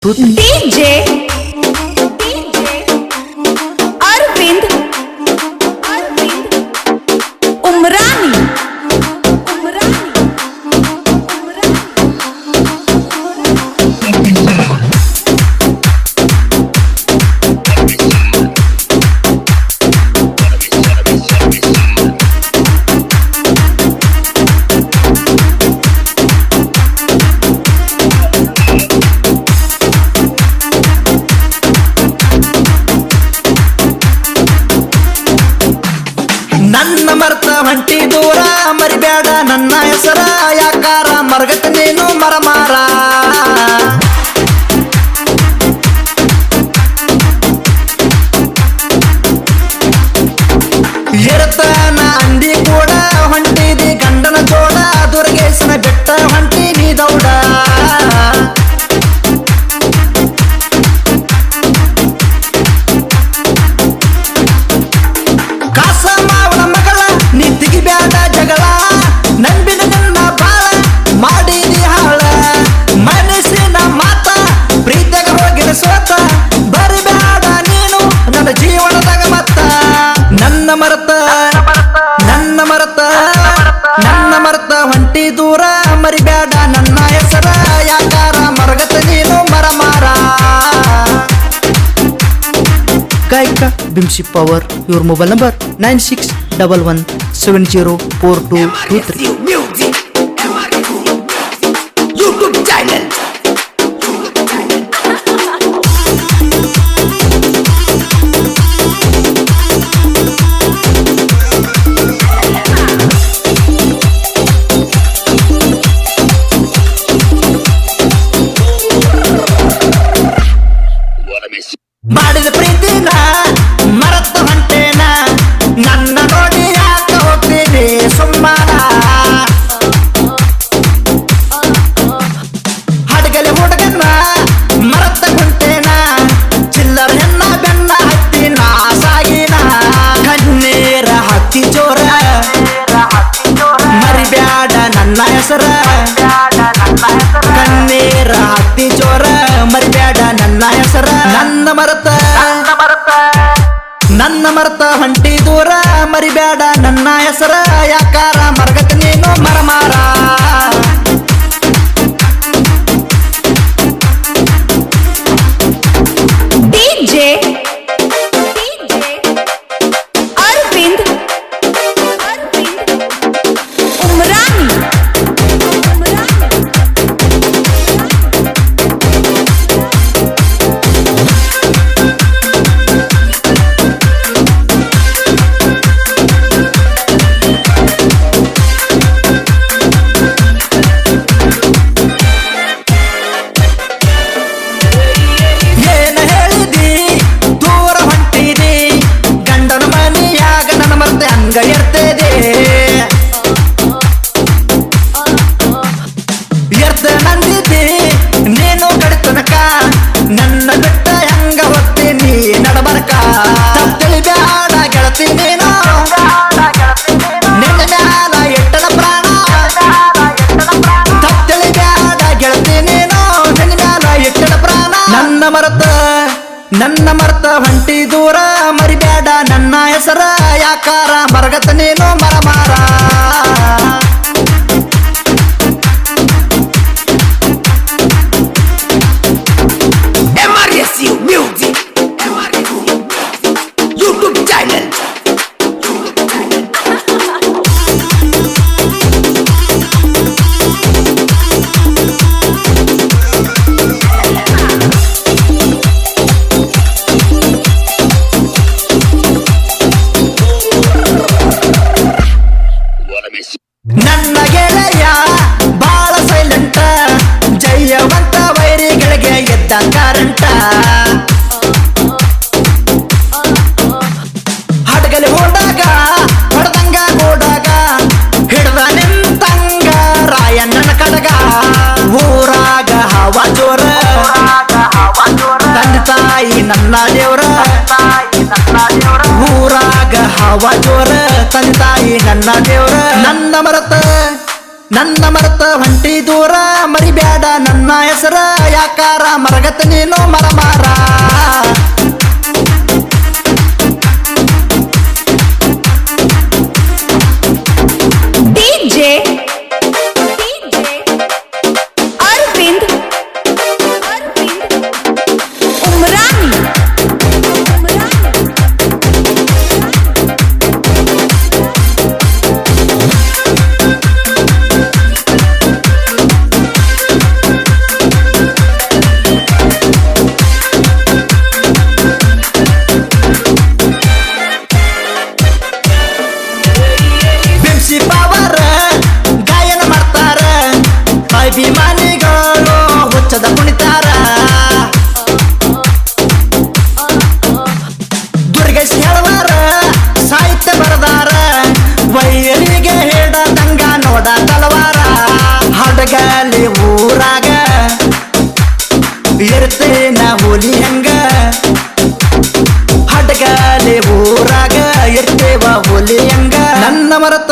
DJ Arvind Umrani ನನ್ನ ಮರ್ತ ಹೊಂಟಿ ದೂರ ಮರಿಬೇಡ ನನ್ನ ಹೆಸರ ಯಾಕಾರ ಮರಗತ ನೀನು ಮರಮಾರ ಇರತನ ಅಂದಿ ಕೂಡ ಹೊಂಟಿದಿ ಗಂಡನ ಜೋಡ ದುರ್ಗೇಶನ ಬೆಟ್ಟ ಹೊಂಟಿ ನೀ ದೌಡ ಜಗಳ ನಂಬಿನ ನನ್ನ ಬಾಳ ಮಾಡಿದಿ ಹಾಳ ಮನಸ್ಸಿನ ಮಾತ ಪ್ರೀತಿಯಾಗ ಹೋಗಿನ ಸೋತ ಬರಿಬೇಡ ನೀನು ನನ್ನ ಜೀವನದಾಗ ಮತ್ತ ನನ್ನ ಮರತ ಹೊಂಟಿ ದೂರ ಮರಿಬೇಡ ನನ್ನ ಹೆಸರ ಯಾಕಾರ ಮರಗತ ನೀನು ಮರಮಾರ ಗಾಯಕ ಬಿಮ್ಸಿ ಪವರ್ ಇವ್ರ ಮೊಬೈಲ್ ನಂಬರ್ 9611704223 YouTube channel. ಮಾಡಿದ ಪ್ರೀತಿನ ಮರತ ಹೊಂಟೇನ ನನ್ನ ನೋಡಿ ಯಾಕ ಹೋಗ್ತೀನಿ ಸುಮ್ಮನ ಹಡಗಲಿ ಹುಡುಗನ ಮರತ ಹೊಂಟೇನ ಚಿಲ್ಲರ ಹೆಣ್ಣ ಬೆನ್ನ ಹತ್ತಿನ ಸಾಗಿನ ಕಣ್ಣೀರ ಹತ್ತಿ ಜೋರ ಮರಿಬ್ಯಾಡ ನನ್ನ ಹೆಸರ ಕಣ್ಣೀರ ಹತ್ತಿ ಜೋರ ಮರಿಬ್ಯಾಡ ನನ್ನ ಹೆಸರ ನನ್ನ ಮರತ ಹೊಂಟಿ ದೂರ ಮರಿಬೇಡ ನನ್ನ ಹೆಸರ ಯಾಕಾರ ಮರಗತ ನೀನು ಮರಮಾರ DJ Arvind Umrani ಇರ್ತದೆ ಎರ್ತ ನಂದಿದ್ದಿ ನೀನು ಕಡಿತನಕ ನನ್ನ ಬಿಟ್ಟ ಹೆಂಗ ಹೋಗ್ತೀನಿ ನಡಬರ್ಕ ತಿಳಿಬ್ಯಾಡ ಗೆಳತಿ ನೀನು ನಿನ್ನ ಮ್ಯಾಲ ಎಟ್ಟನ ಪ್ರಾಣ ತಿಳಿಬ್ಯಾಡ ಗೆಳತಿ ನೀನು ನಿನ್ನ ಮ್ಯಾಲ ಎಟ್ಟನ ಪ್ರಾಣ ನನ್ನ ಮರ್ತ ಹೊಂಟಿ ದೂರ ಮರಿಬೇಡ ನನ್ನ ಹೆಸರ ಯಾಕಾರ ಮರಗತ ನೀನು ಮರಮಾರ MRSU Music. YouTube channel. ನನ್ನ ಗೆಳೆಯ ಬಾಳ ಸೈಲೆಂಟ ಜಯವಂತ ವೈರಿಗಳಿಗೆ ಎದ್ದ ಕಾರಂಟ ಹಡಗಲಿ ಹೋದಾಗ ಹೊಡೆದಂಗ ಕೂಡಾಗ ಹಿಡ್ದ ನಿಂತಂಗ ರಾಯಣ್ಣನ ಕಡಗ ಊರಾಗ ಹವಾ ಜೋರ ತಂದೆ ತಾಯಿ ನನ್ನ ದೇವ್ರ ಊರಾಗ ಹವಾ ಜೋರ ತಂದೆ ತಾಯಿ ನನ್ನ ದೇವ್ರ ನನ್ನ ಮರತ ನನ್ನ ಮರೆತ ಹೊಂಟಿ ದೂರ ಮರಿಬ್ಯಾಡ ನನ್ನ ಹೆಸರ ಯಾಕಾರ ಮರಗತ ನೀನು ಮರಮಾರ DJ अरविंद उमरानी ಬಿಂಸಿ ಪಾವರ ಗಾಯನ ಮಾಡ್ತಾರ ಅಭಿಮಾನಿಗಳು ಹುಚ್ಚದ ಕುಣಿತಾರ ದುರ್ಗೇಶ್ ಹೇಳುವಾರ ಸಾಹಿತ್ಯ ಬರದಾರ ವೈರಿಗೆ ಹೇಳದಂಗ ನೋಡ ತಲವಾರ ಹಡಗಲಿ ಊರಾಗ ಇರ್ತೇನ ಹುಲಿ ಹಂಗ ಹಡಗಲಿ ಊರಾಗ ಇರ್ತೇವ ಹುಲಿ ಹಂಗ ನನ್ನ ಮರತ